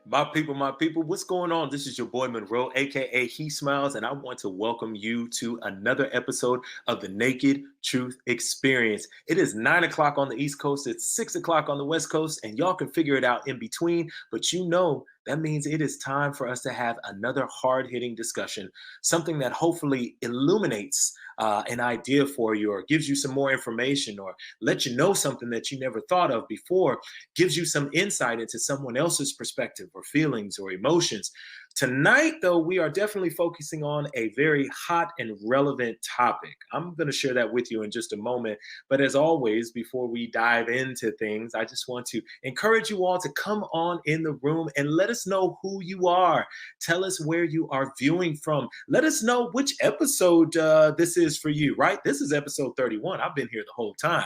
My people, what's going on? This is your boy Monroe, aka He Smiles, and I want to welcome you to another episode of the Naked Truth Experience. It is 9 o'clock on the East Coast, it's 6 o'clock on the West Coast, and y'all can figure it out in between. But you know, that means it is time for us to have another hard hitting discussion, something that hopefully illuminates an idea for you, or gives you some more information, or let you know something that you never thought of before, gives you some insight into someone else's perspective or feelings or emotions. Tonight, though, we are definitely focusing on a very hot and relevant topic. I'm going to share that with you in just a moment. But as always, before we dive into things, I just want to encourage you all to come on in the room and let us know who you are. Tell us where you are viewing from. Let us know which episode this is for you, right? This is episode 31. I've been here the whole time.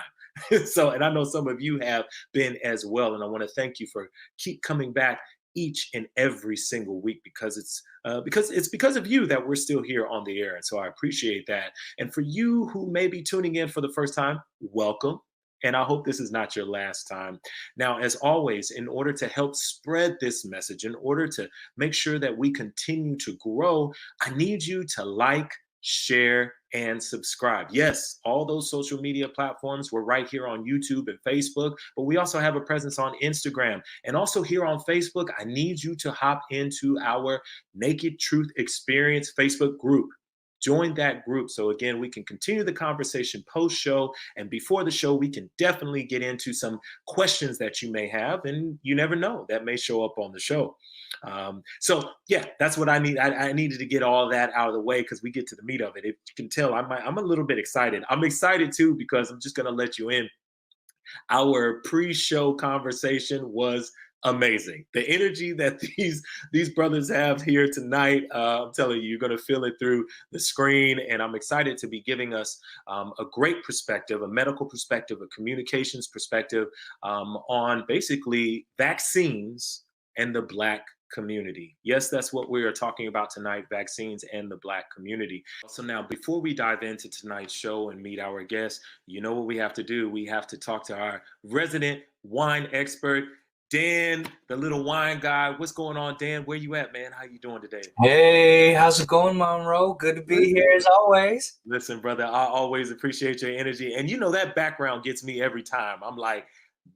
And I know some of you have been as well. And I want to thank you for keep coming back each and every single week, because it's because of you that we're still here on the air. And so I appreciate that. And for you who may be tuning in for the first time, welcome. And I hope this is not your last time. Now, as always, in order to help spread this message, in order to make sure that we continue to grow, I need you to like, share, and subscribe. Yes, all those social media platforms. We're right here on YouTube and Facebook, but we also have a presence on Instagram. And also here on Facebook, I need you to hop into our Naked Truth Experience Facebook group. Join that group. So again, we can continue the conversation post-show, and before the show, we can definitely get into some questions that you may have, and you never know, that may show up on the show. So yeah, that's what I need. I needed to get all that out of the way because we get to the meat of it. If you can tell, I'm a little bit excited. I'm excited too, because I'm just going to let you in. Our pre-show conversation was amazing. The energy that these brothers have here tonight, I'm telling you, you're going to feel it through the screen. And I'm excited to be giving us a great perspective, a medical perspective, a communications perspective on basically vaccines and the Black community. Yes, that's what we are talking about tonight, vaccines and the Black community. So now, before we dive into tonight's show and meet our guests, you know what we have to do? We have to talk to our resident wine expert, Dan, the little wine guy. What's going on, Dan? Where you at, man? How you doing today? Hey, how's it going, Monroe? Good to be here as always. Listen, brother, I always appreciate your energy. And you know that background gets me every time. I'm like,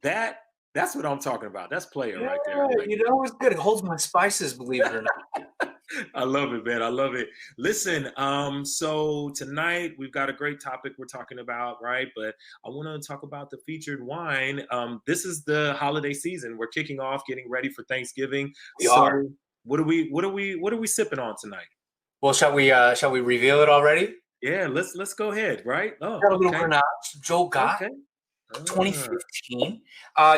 that's what I'm talking about. That's player right there. Like, you know, it's good. It holds my spices, believe it or not. I love it, man. I love it. Listen, so tonight we've got a great topic we're talking about, right? But I want to talk about the featured wine. This is the holiday season. We're kicking off, getting ready for Thanksgiving. We are. What are we sipping on tonight? Well, shall we reveal it already? Yeah, let's go ahead, right? Oh, got a little Grenache, Joe Gott, okay. 2015.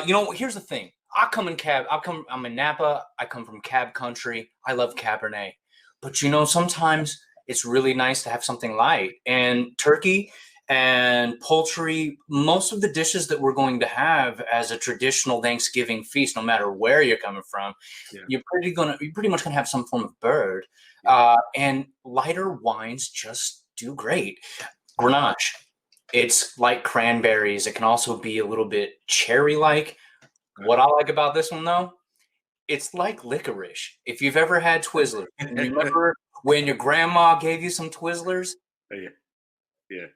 You know, here's the thing. I'm in Napa. I come from Cab country. I love Cabernet. But, you know, sometimes it's really nice to have something light. And turkey and poultry, most of the dishes that we're going to have as a traditional Thanksgiving feast, no matter where you're coming from, you're pretty much gonna have some form of bird. And lighter wines just do great. Grenache, it's like cranberries. It can also be a little bit cherry-like. What I like about this one, though, it's like licorice. If you've ever had Twizzlers, remember when your grandma gave you some Twizzlers? Yeah. It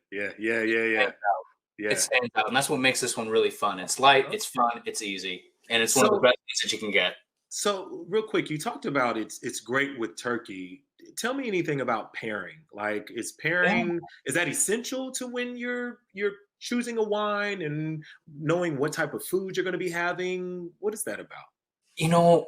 stands out, and that's what makes this one really fun. It's light, it's fun, it's easy, and it's one of the best things that you can get. So, real quick, you talked about it's great with turkey. Tell me anything about pairing. Like, is that essential to when you're choosing a wine and knowing what type of food you're going to be having? What is that about? You know,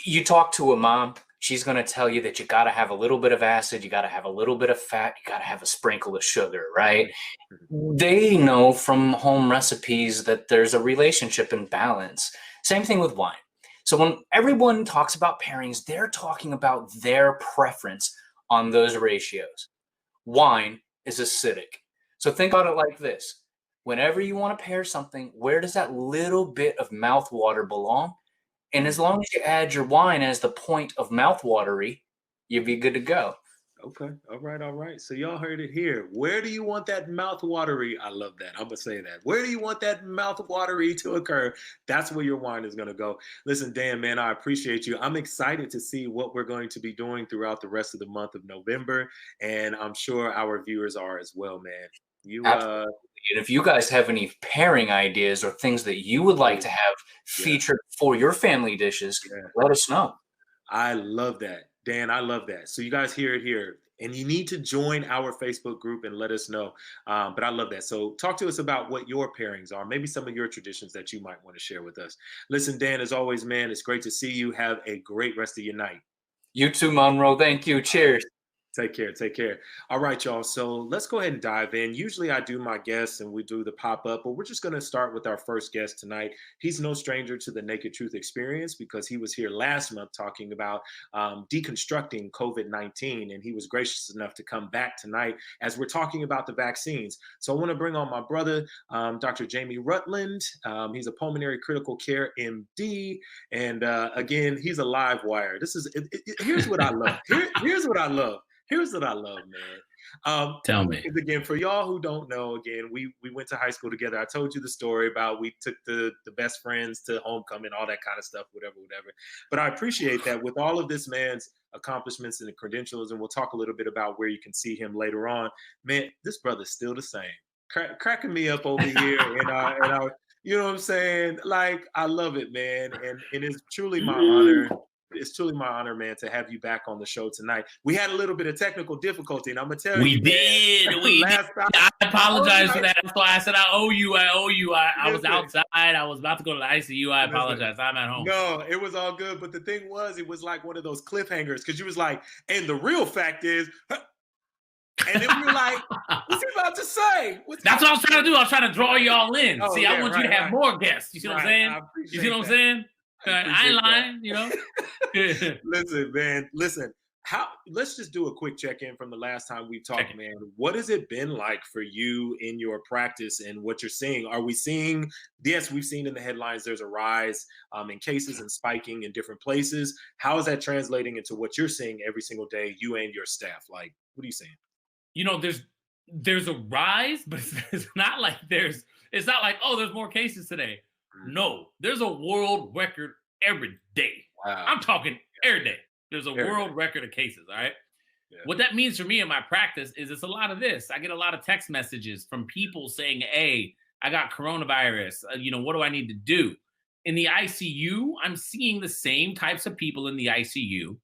you talk to a mom, she's going to tell you that you got to have a little bit of acid, you got to have a little bit of fat, you got to have a sprinkle of sugar, right? Mm-hmm. They know from home recipes that there's a relationship and balance. Same thing with wine. So when everyone talks about pairings, they're talking about their preference on those ratios. Wine is acidic. So think about it like this. Whenever you want to pair something, where does that little bit of mouthwater belong? And as long as you add your wine as the point of mouthwatery, you'll be good to go. Okay. All right. All right. So y'all heard it here. Where do you want that mouth watery? I love that. I'm gonna say that. Where do you want that mouth watery to occur? That's where your wine is gonna go. Listen, Dan, man, I appreciate you. I'm excited to see what we're going to be doing throughout the rest of the month of November, and I'm sure our viewers are as well, man. You Absolutely. And if you guys have any pairing ideas or things that you would like oh, to have yeah, featured for your family dishes, yeah. let us know. I love that. Dan, I love that. So you guys hear it here. And you need to join our Facebook group and let us know. But I love that. So talk to us about what your pairings are, maybe some of your traditions that you might want to share with us. Listen, Dan, as always, man, it's great to see you. Have a great rest of your night. You too, Monroe. Thank you. Cheers. Take care. Take care. All right, y'all. So let's go ahead and dive in. Usually I do my guests and we do the pop up, but we're just going to start with our first guest tonight. He's no stranger to the Naked Truth Experience because he was here last month talking about deconstructing COVID-19. And he was gracious enough to come back tonight as we're talking about the vaccines. So I want to bring on my brother, Dr. Jamie Rutland. He's a pulmonary critical care MD. And again, he's a live wire. Here's what I love. Here's what I love. Here's what I love, man. Tell me. Because again, for y'all who don't know, again, we went to high school together. I told you the story about we took the best friends to homecoming, all that kind of stuff, whatever. But I appreciate that with all of this man's accomplishments and the credentials, and we'll talk a little bit about where you can see him later on. Man, this brother's still the same, cracking me up over here, you know what I'm saying? Like, I love it, man, and it's truly my honor. It's truly my honor, man, to have you back on the show tonight. We had a little bit of technical difficulty, and I'm gonna tell you, man, We last did. time, I apologize for that. That's why I said I owe you. I was outside. I was about to go to the ICU. I apologize. I'm at home. No, it was all good. But the thing was, it was like one of those cliffhangers because you was like, and the real fact is, and then we were like, what's he about to say? That's what I was trying to do. I was trying to draw y'all in. Oh, See, yeah, I want you to have more guests. You see what I'm saying? You see what I'm saying? I ain't lying, you know. Listen, man. Listen. Let's just do a quick check-in from the last time we talked, man. What has it been like for you in your practice and what you're seeing? Are we seeing, yes, we've seen in the headlines there's a rise in cases and spiking in different places. How is that translating into what you're seeing every single day, you and your staff? Like, what are you saying? You know, there's a rise, but it's not like oh, there's more cases today. No, there's a world record every day. Wow. I'm talking every day. There's a world record of cases, all right? Yeah. What that means for me in my practice is it's a lot of this. I get a lot of text messages from people saying, hey, I got coronavirus. What do I need to do? In the ICU, I'm seeing the same types of people in the ICU.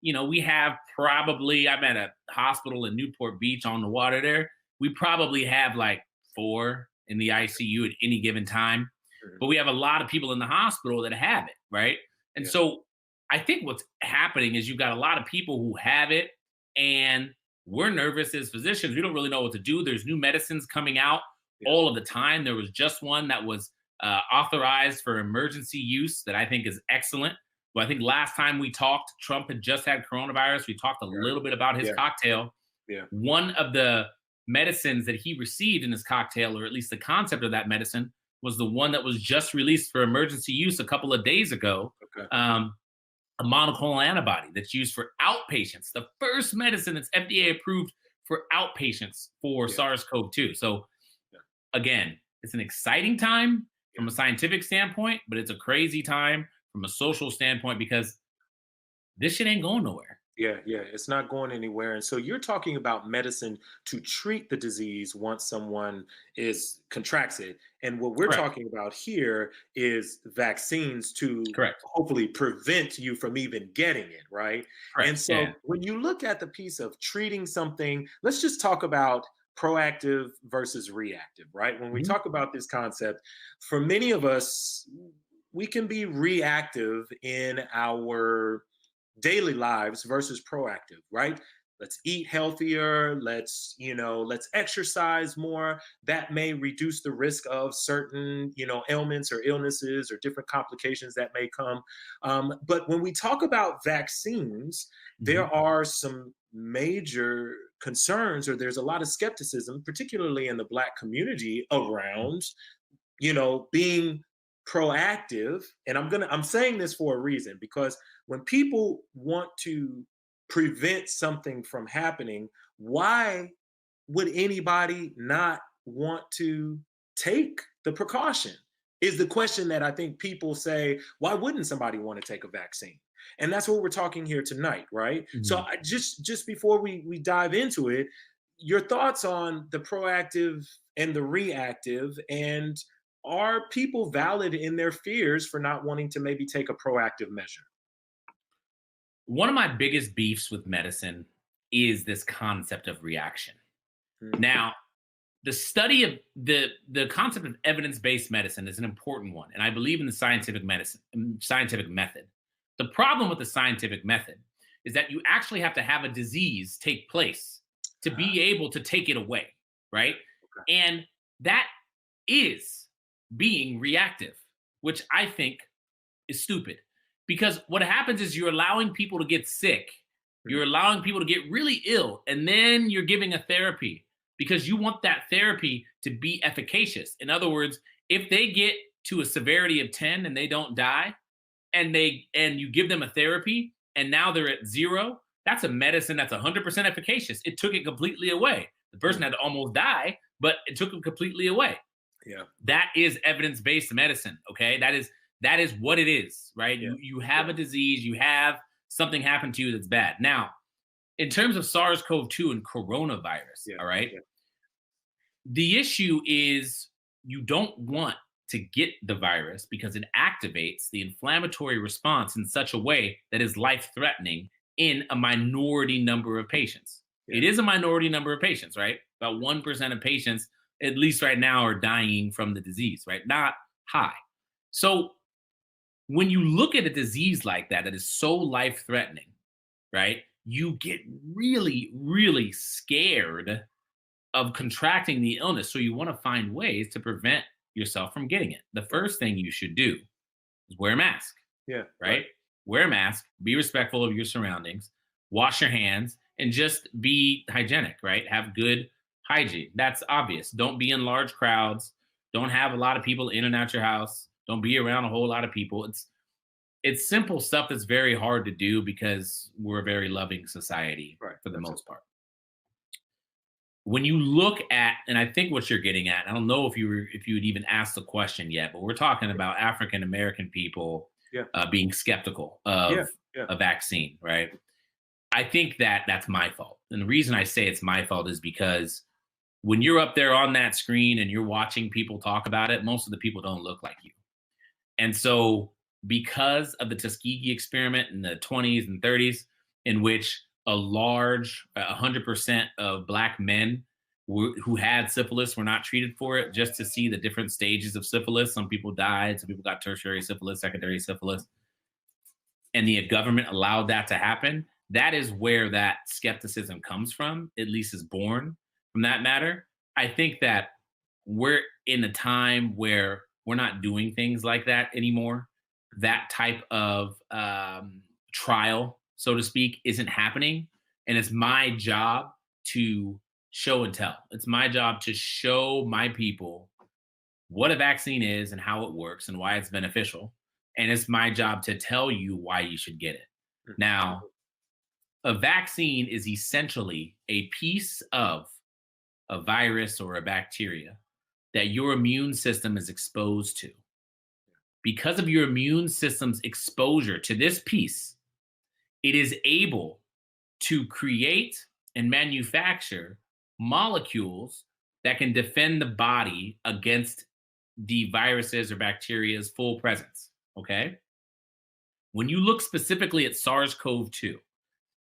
We have I'm at a hospital in Newport Beach on the water there. We probably have like 4 in the ICU at any given time. But we have a lot of people in the hospital that have it, right? And so I think what's happening is you've got a lot of people who have it, and we're nervous as physicians. We don't really know what to do. There's new medicines coming out all of the time. There was just one that was authorized for emergency use that I think is excellent. Well, I think last time we talked, Trump had just had coronavirus. We talked a little bit about his cocktail. Yeah. One of the medicines that he received in his cocktail, or at least the concept of that medicine, was the one that was just released for emergency use a couple of days ago. Okay. A monoclonal antibody that's used for outpatients. The first medicine that's FDA approved for outpatients for SARS-CoV-2. So again, it's an exciting time from a scientific standpoint, but it's a crazy time from a social standpoint because this shit ain't going nowhere. Yeah, it's not going anywhere. And so you're talking about medicine to treat the disease once someone contracts it. And what we're talking about here is vaccines to hopefully prevent you from even getting it, right? And so when you look at the piece of treating something, let's just talk about proactive versus reactive, right? When we talk about this concept, for many of us, we can be reactive in our daily lives versus proactive, right? Let's eat healthier. Let's exercise more. That may reduce the risk of certain, ailments or illnesses or different complications that may come. But when we talk about vaccines, there are some major concerns, or there's a lot of skepticism, particularly in the Black community, around, being proactive. And I'm saying this for a reason, because when people want to prevent something from happening, why would anybody not want to take the precaution? Is the question that I think people say, why wouldn't somebody want to take a vaccine? And that's what we're talking here tonight, right? Mhm. So just before we dive into it, your thoughts on the proactive and the reactive, and are people valid in their fears for not wanting to maybe take a proactive measure? One of my biggest beefs with medicine is this concept of reaction. Mm. Now, the study of the concept of evidence-based medicine is an important one, and I believe in the scientific method. The problem with the scientific method is that you actually have to have a disease take place to be able to take it away, right? Okay. And that is being reactive, which I think is stupid. Because what happens is you're allowing people to get sick, you're allowing people to get really ill, and then you're giving a therapy because you want that therapy to be efficacious. In other words, if they get to a severity of 10 and they don't die, and you give them a therapy and now they're at 0, that's a medicine that's 100% efficacious. It took it completely away. The person had to almost die, but it took them completely away. Yeah. That is evidence-based medicine, okay? That is what it is, right? Yeah. You have a disease, you have something happen to you that's bad. Now, in terms of SARS-CoV-2 and coronavirus, all right? The issue is you don't want to get the virus because it activates the inflammatory response in such a way that is life-threatening in a minority number of patients. Yeah. It is a minority number of patients, right? About 1% of patients, at least right now, are dying from the disease, right? Not high. So when you look at a disease like that is so life-threatening, right? You get really, really scared of contracting the illness. So you want to find ways to prevent yourself from getting it. The first thing you should do is wear a mask. Yeah. Right? Wear a mask, be respectful of your surroundings, wash your hands, and just be hygienic, right? Have good hygiene. That's obvious. Don't be in large crowds. Don't have a lot of people in and out your house. Don't be around a whole lot of people. It's simple stuff that's very hard to do because we're a very loving society for the most part. When you look at, and I think what you're getting at, I don't know if you would even ask the question yet, but we're talking about African American people being skeptical of a vaccine, right? I think that's my fault. And the reason I say it's my fault is because when you're up there on that screen and you're watching people talk about it, most of the people don't look like you. And so because of the Tuskegee experiment in the 20s and 30s, in which a large 100% of Black men who had syphilis were not treated for it, just to see the different stages of syphilis. Some people died, some people got tertiary syphilis, secondary syphilis, and the government allowed that to happen. That is where that skepticism comes from, at least is born from that matter. I think that we're in a time where we're not doing things like that anymore. That type of trial, so to speak, isn't happening. And it's my job to show and tell. It's my job to show my people what a vaccine is and how it works and why it's beneficial. And it's my job to tell you why you should get it. Now, a vaccine is essentially a piece of a virus or a bacteria that your immune system is exposed to. Because of your immune system's exposure to this piece, it is able to create and manufacture molecules that can defend the body against the viruses or bacteria's full presence, okay? When you look specifically at SARS-CoV-2,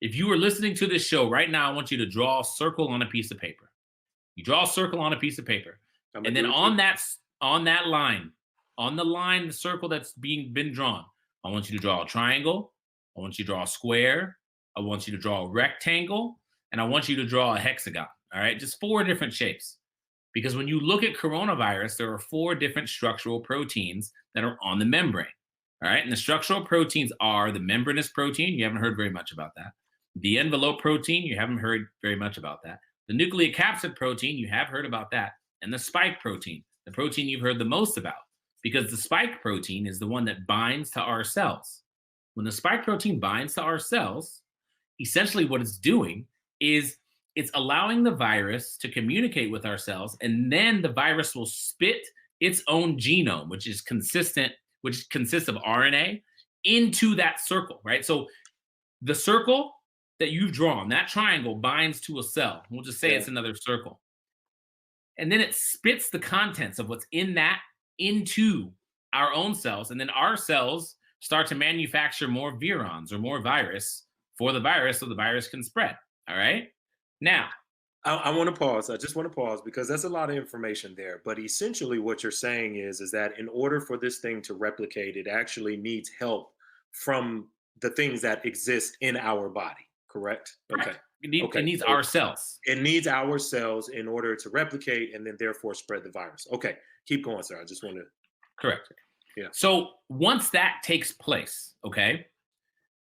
if you are listening to this show right now, I want you to draw a circle on a piece of paper. You draw a circle on a piece of paper, and then on that line, on the line, the circle that's been drawn, I want you to draw a triangle, I want you to draw a square, I want you to draw a rectangle, and I want you to draw a hexagon, all right? Just 4 different shapes. Because when you look at coronavirus, there are 4 different structural proteins that are on the membrane, all right? And the structural proteins are the membranous protein, you haven't heard very much about that. The envelope protein, you haven't heard very much about that. The nucleocapsid protein, you have heard about that. And the spike protein, the protein you've heard the most about, because the spike protein is the one that binds to our cells. When the spike protein binds to our cells, essentially what it's doing is it's allowing the virus to communicate with our cells, and then the virus will spit its own genome, which consists of RNA, into that circle, right? So the circle that you've drawn, that triangle binds to a cell. We'll just say it's another circle. And then it spits the contents of what's in that into our own cells. And then our cells start to manufacture more virions or more virus for the virus so the virus can spread. All right. Now, I want to pause. I just want to pause because that's a lot of information there. But essentially what you're saying is that in order for this thing to replicate, it actually needs help from the things that exist in our body, correct? Okay. It needs our cells. It needs our cells in order to replicate and then therefore spread the virus. Okay. Keep going, sir. I just want to. Correct. Yeah. So once that takes place, okay,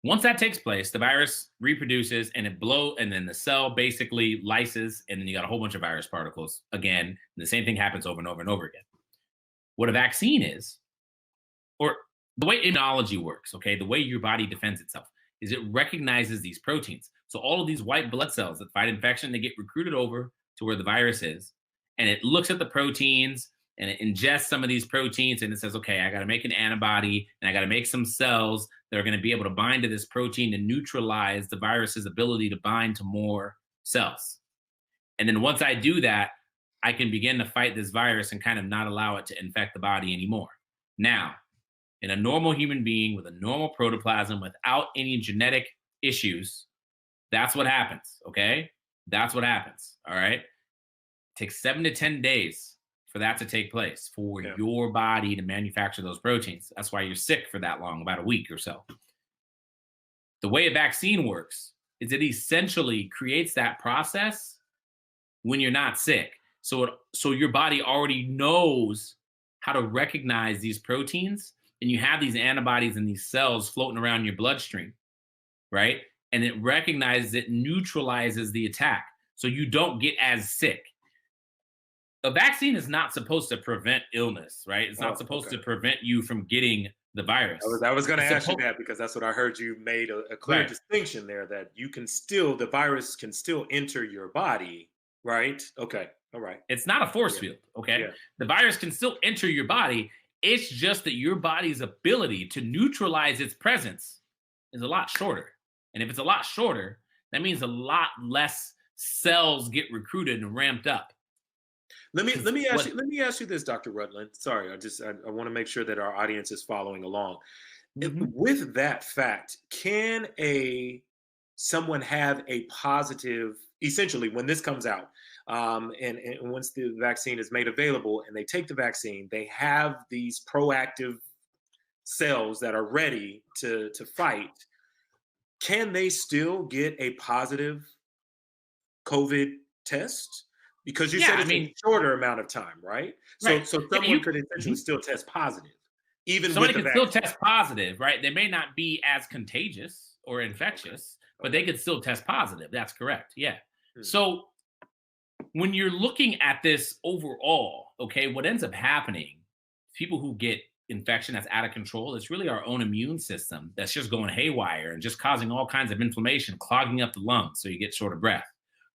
once that takes place, the virus reproduces and and then the cell basically lyses, and then you got a whole bunch of virus particles again. And the same thing happens over and over and over again. What a vaccine is, or the way immunology works, okay, the way your body defends itself is it recognizes these proteins. So all of these white blood cells that fight infection, they get recruited over to where the virus is, and it looks at the proteins and it ingests some of these proteins, and it says, okay, I got to make an antibody, and I got to make some cells that are going to be able to bind to this protein and neutralize the virus's ability to bind to more cells. And then once I do that, I can begin to fight this virus and kind of not allow it to infect the body anymore. Now, in a normal human being with a normal protoplasm without any genetic issues, that's what happens, okay? That's what happens, all right? It takes 7 to 10 days for that to take place, for your body to manufacture those proteins. That's why you're sick for that long, about a week or so. The way a vaccine works is it essentially creates that process when you're not sick. So your body already knows how to recognize these proteins, and you have these antibodies and these cells floating around your bloodstream, right? And it recognizes it, neutralizes the attack, so you don't get as sick. A vaccine is not supposed to prevent illness, right? It's not supposed to prevent you from getting the virus. I was going to ask you that because that's what I heard you made a clear distinction there, that you can still, the virus can still enter your body, right? Okay. All right. It's not a force field, okay? Yeah. The virus can still enter your body. It's just that your body's ability to neutralize its presence is a lot shorter. And if it's a lot shorter, that means a lot less cells get recruited and ramped up. Let me ask you this, Dr. Rutland. Sorry, I want to make sure that our audience is following along. Mm-hmm. With that fact, can someone have a positive, essentially, when this comes out, and once the vaccine is made available and they take the vaccine, they have these proactive cells that are ready to fight. Can they still get a positive COVID test? Because you said it's a shorter amount of time, right? So someone could essentially still test positive, even somebody with the can vaccine. still test positive, right? They may not be as contagious or infectious, but they could still test positive. That's correct. Yeah. So when you're looking at this overall, okay, what ends up happening, people who get infection that's out of control, it's really our own immune system that's just going haywire and just causing all kinds of inflammation, clogging up the lungs so you get short of breath,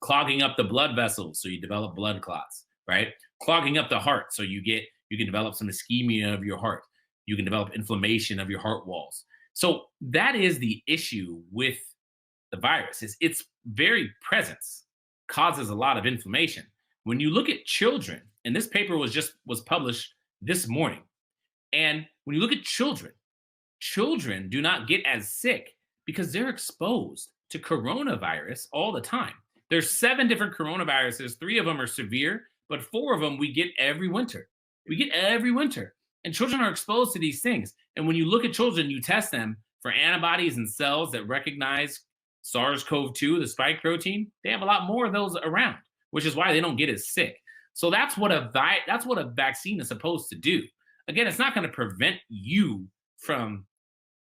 clogging up the blood vessels so you develop blood clots, right? Clogging up the heart so you can develop some ischemia of your heart. You can develop inflammation of your heart walls. So that is the issue with the virus, is its very presence causes a lot of inflammation. When you look at children, and this paper was published this morning, and when you look at children do not get as sick because they're exposed to coronavirus all the time. There's 7 different coronaviruses. 3 of them are severe, but 4 of them we get every winter. And children are exposed to these things. And when you look at children, you test them for antibodies and cells that recognize SARS-CoV-2, the spike protein. They have a lot more of those around, which is why they don't get as sick. So that's what a vaccine is supposed to do. Again, it's not going to prevent you from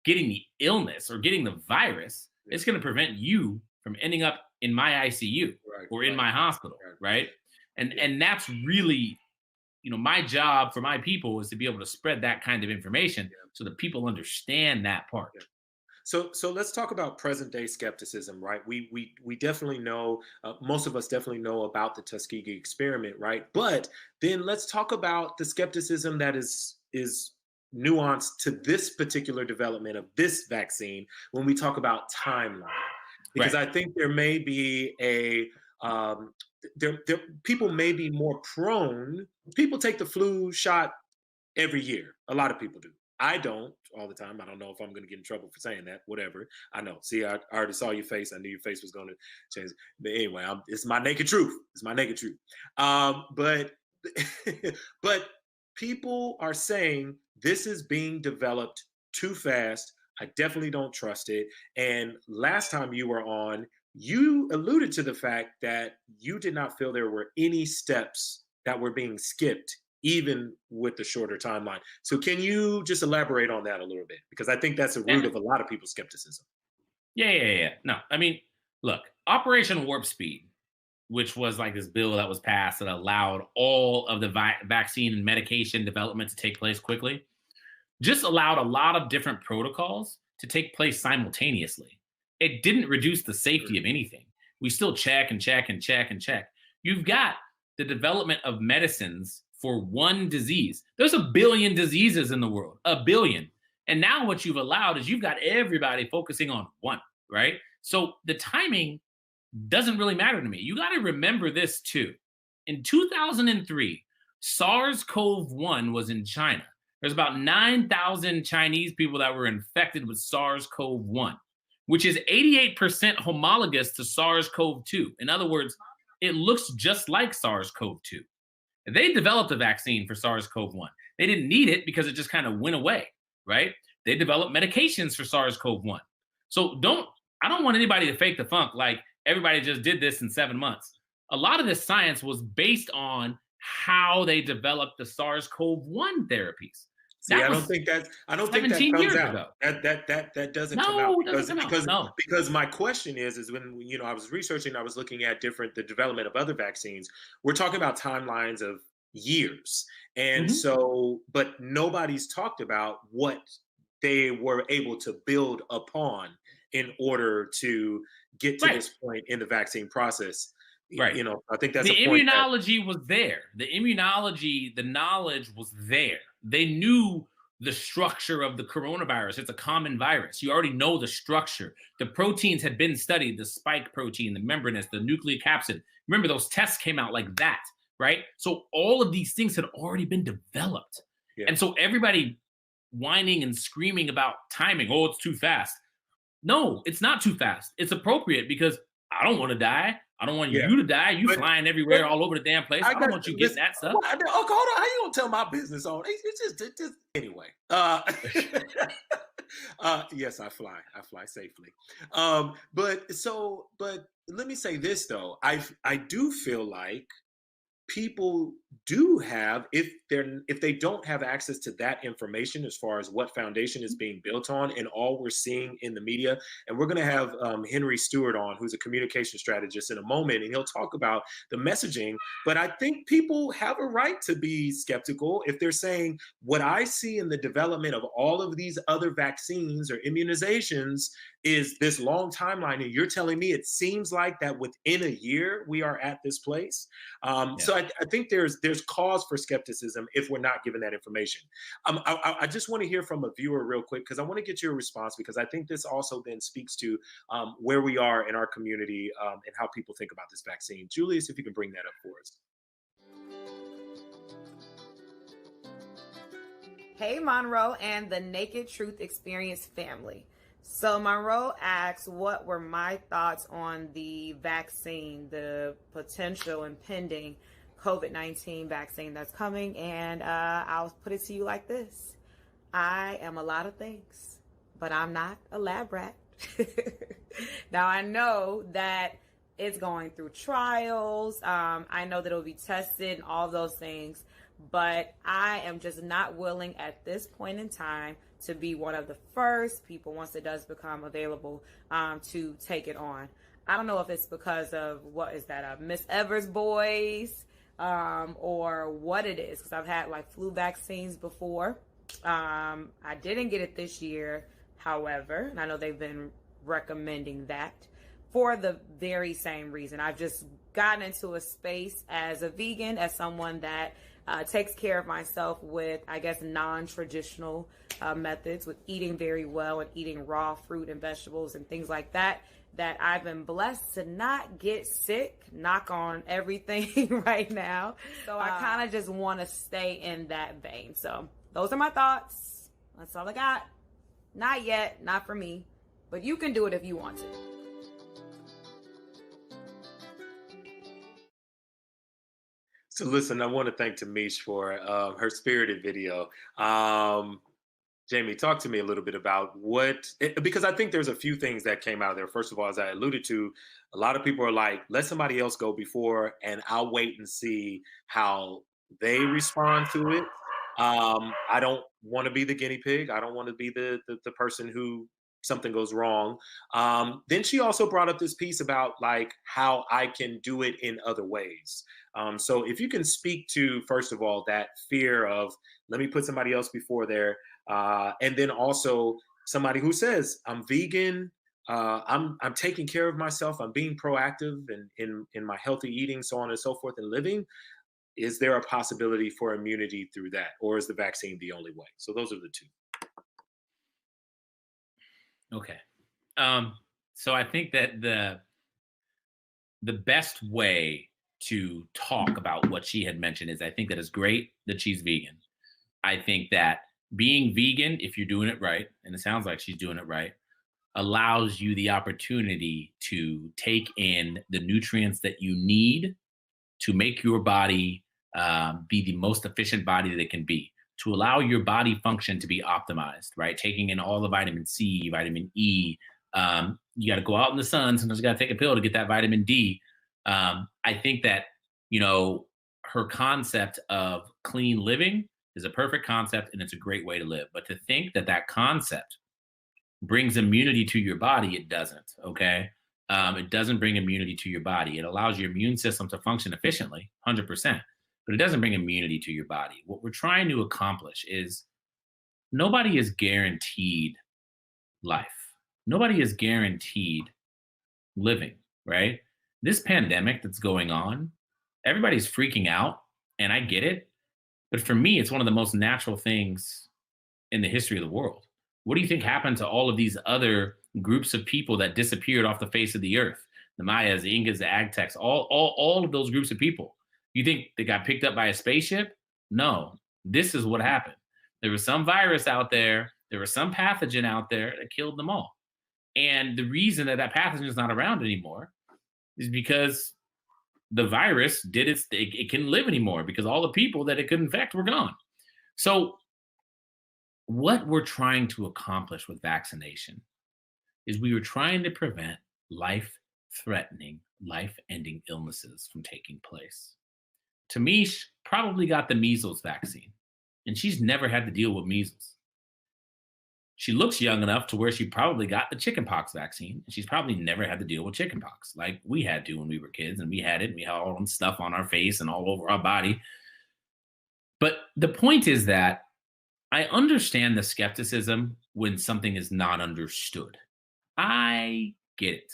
getting the illness or getting the virus. It's going to prevent you from ending up in my ICU or in my hospital, right? And that's really, my job for my people is to be able to spread that kind of information so that people understand that part. So let's talk about present day skepticism, right? We definitely know, most of us definitely know about the Tuskegee experiment, right? But then let's talk about the skepticism that is nuanced to this particular development of this vaccine when we talk about timeline, because Right. I think there may be um, people may be more prone. People take the flu shot every year. A lot of people do. I don't all the time. I don't know if I'm going to get in trouble for saying that. Whatever. I know. See, I already saw your face. I knew your face was going to change. But anyway, it's my naked truth. It's my naked truth. But but people are saying this is being developed too fast. I definitely don't trust it. And last time you were on, you alluded to the fact that you did not feel there were any steps that were being skipped, even with the shorter timeline. So can you just elaborate on that a little bit? Because I think that's the root of a lot of people's skepticism. Yeah. No, I mean, look, Operation Warp Speed, which was like this bill that was passed that allowed all of the vaccine and medication development to take place quickly, just allowed a lot of different protocols to take place simultaneously. It didn't reduce the safety of anything. We still check and check and check and check. You've got the development of medicines for one disease. There's a billion diseases in the world, a billion. And now what you've allowed is you've got everybody focusing on one, right? So the timing doesn't really matter to me. You got to remember this too. In 2003, SARS-CoV-1 was in China. There's about 9,000 Chinese people that were infected with SARS-CoV-1, which is 88% homologous to SARS-CoV-2. In other words, it looks just like SARS-CoV-2. They developed a vaccine for SARS-CoV-1. They didn't need it because it just kind of went away, right? They developed medications for SARS-CoV-1. So I don't want anybody to fake the funk like everybody just did this in 7 months. A lot of this science was based on how they developed the SARS-CoV-1 therapies. See, I don't think that comes out. Ago. That doesn't come out No. because my question is when I was researching, I was looking at the development of other vaccines. We're talking about timelines of years, and so, but nobody's talked about what they were able to build upon in order to get to this point in the vaccine process. Right. I think that's the a point immunology was there. The immunology, the knowledge was there. They knew the structure of the coronavirus. It's a common virus. You already know the structure. The proteins had been studied, the spike protein, the membranous, the nucleocapsid. Remember, those tests came out like that, right? So all of these things had already been developed. Yeah. And so everybody whining and screaming about timing, oh, it's too fast. No, it's not too fast. It's appropriate because I don't want to die. I don't want you to die. You flying everywhere all over the damn place. I don't want you getting that stuff. Hold on. How you gonna tell my business on? It's just anyway. Yes, I fly safely. But let me say this though. I do feel like people do have, if they don't have access to that information as far as what foundation is being built on and all we're seeing in the media. And we're going to have Henry Stewart on, who's a communication strategist, in a moment, and he'll talk about the messaging. But I think people have a right to be skeptical if they're saying what I see in the development of all of these other vaccines or immunizations is this long timeline, and you're telling me it seems like that within a year we are at this place. So I think there's cause for skepticism if we're not given that information. I just want to hear from a viewer real quick, because I want to get your response, because I think this also then speaks to where we are in our community and how people think about this vaccine. Julius, if you can bring that up for us. Hey, Monroe and the Naked Truth Experience family. So Monroe asks, what were my thoughts on the vaccine, the potential impending COVID-19 vaccine that's coming? And I'll put it to you like this. I am a lot of things, but I'm not a lab rat. Now, I know that it's going through trials. I know that it'll be tested and all those things, but I am just not willing at this point in time to be one of the first people, once it does become available, to take it on. I don't know if it's because of, what is that, Miss Evers boys, or what it is, because I've had like flu vaccines before. I didn't get it this year. However, and I know they've been recommending that for the very same reason. I've just gotten into a space as a vegan, as someone that takes care of myself with, I guess, non-traditional methods, with eating very well and eating raw fruit and vegetables and things like that, that I've been blessed to not get sick, knock on everything right now. So I kind of just want to stay in that vein. So those are my thoughts. That's all I got. Not yet, not for me, but you can do it if you want to. So listen, I want to thank Tamish for her spirited video. Jamie, talk to me a little bit about because I think there's a few things that came out of there. First of all, as I alluded to, a lot of people are like, let somebody else go before, and I'll wait and see how they respond to it. I don't want to be the guinea pig. I don't want to be the person who something goes wrong. Then she also brought up this piece about like how I can do it in other ways. So if you can speak to, first of all, that fear of let me put somebody else before there, and then also somebody who says I'm vegan, I'm taking care of myself, I'm being proactive in my healthy eating, so on and so forth, and living. Is there a possibility for immunity through that, or is the vaccine the only way? So those are the two. Okay. So I think that the best way to talk about what she had mentioned is, I think that it's great that she's vegan. I think that being vegan, if you're doing it right, and it sounds like she's doing it right, allows you the opportunity to take in the nutrients that you need to make your body be the most efficient body that it can be, to allow your body function to be optimized, right? Taking in all the vitamin C, vitamin E. You got to go out in the sun. Sometimes you got to take a pill to get that vitamin D. I think that, her concept of clean living is a perfect concept, and it's a great way to live. But to think that that concept brings immunity to your body, it doesn't, okay? It doesn't bring immunity to your body. It allows your immune system to function efficiently, 100%, but it doesn't bring immunity to your body. What we're trying to accomplish is nobody is guaranteed life. Nobody is guaranteed living, right? This pandemic that's going on, everybody's freaking out, and I get it. But for me, it's one of the most natural things in the history of the world. What do you think happened to all of these other groups of people that disappeared off the face of the earth? The Mayas, the Incas, the Aztecs, all of those groups of people. You think they got picked up by a spaceship? No, this is what happened. There was some virus out there. There was some pathogen out there that killed them all. And the reason that pathogen is not around anymore is because the virus it couldn't live anymore because all the people that it could infect were gone. So what we're trying to accomplish with vaccination is we were trying to prevent life-threatening, life-ending illnesses from taking place. Tamish probably got the measles vaccine, and she's never had to deal with measles. She looks young enough to where she probably got the chickenpox vaccine, and she's probably never had to deal with chickenpox like we had to when we were kids, and we had it, and we had all the stuff on our face and all over our body. But the point is that I understand the skepticism when something is not understood. I get it.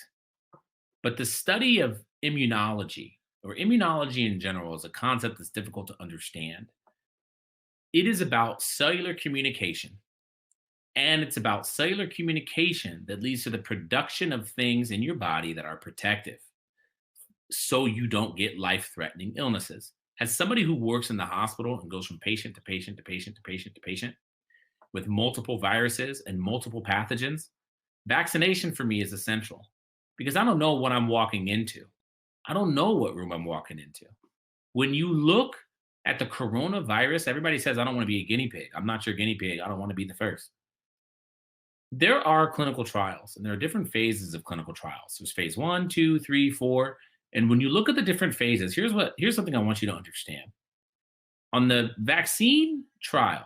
But the study of immunology, or immunology in general, is a concept that's difficult to understand. It is about cellular communication. And it's about cellular communication that leads to the production of things in your body that are protective, so you don't get life-threatening illnesses. As somebody who works in the hospital and goes from patient to patient to patient to patient to patient with multiple viruses and multiple pathogens, vaccination for me is essential because I don't know what I'm walking into. I don't know what room I'm walking into. When you look at the coronavirus, everybody says, I don't want to be a guinea pig. I'm not your guinea pig. I don't want to be the first. There are clinical trials, and there are different phases of clinical trials. There's phase 1, 2, 3, 4. And when you look at the different phases, here's something I want you to understand. On the vaccine trial,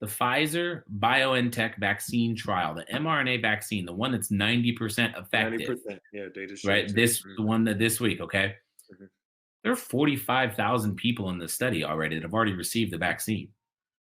the Pfizer BioNTech vaccine trial, the mRNA vaccine, the one that's 90% effective. 90%, yeah, data shows. Right, the one that this week, okay? Mm-hmm. There are 45,000 people in the study already that have already received the vaccine.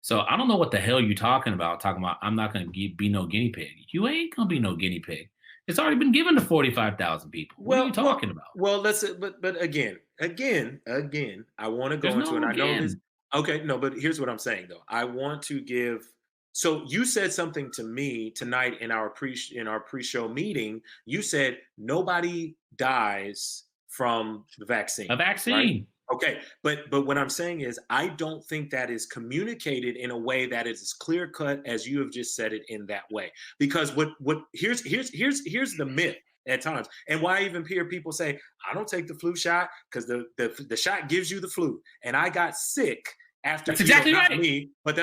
So I don't know what the hell you're talking about. Talking about I'm not going to be no guinea pig. You ain't going to be no guinea pig. It's already been given to 45,000 people. What are you talking about? Well, but again, I want to go There's into, no and I know this. again. Okay, no, but here's what I'm saying though. I want to give. So you said something to me tonight in our pre-show meeting. You said nobody dies from the vaccine. A right? vaccine. Okay, but what I'm saying is I don't think that is communicated in a way that is as clear cut as you have just said it in that way. Because here's the myth at times, and why I even hear people say I don't take the flu shot because the shot gives you the flu, and I got sick after. That's exactly not right. me, but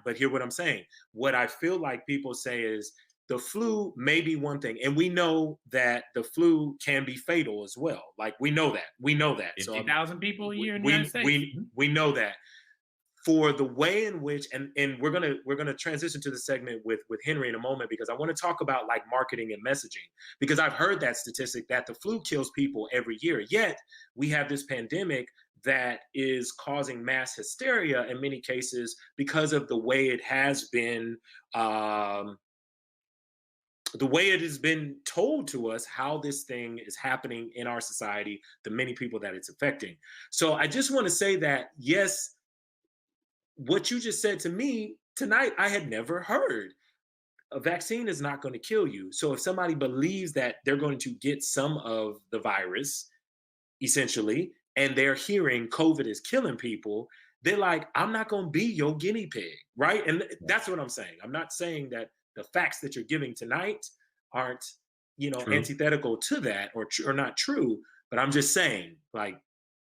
But hear what I'm saying. What I feel like people say is, the flu may be one thing, and we know that the flu can be fatal as well. Like we know that. 50,000 people a year in the United States. We know that. For the way in which, and we're gonna transition to the segment with Henry in a moment, because I want to talk about like marketing and messaging, because I've heard that statistic that the flu kills people every year. Yet we have this pandemic that is causing mass hysteria in many cases because of the way it has been. The way it has been told to us how this thing is happening in our society, the many people that it's affecting. So I just want to say that, yes, what you just said to me tonight, I had never heard. A vaccine is not going to kill you. So if somebody believes that they're going to get some of the virus, essentially, and they're hearing COVID is killing people, they're like, I'm not going to be your guinea pig, right? And that's what I'm saying. I'm not saying that the facts that you're giving tonight aren't, True. antithetical to that or not true, but I'm just saying, like,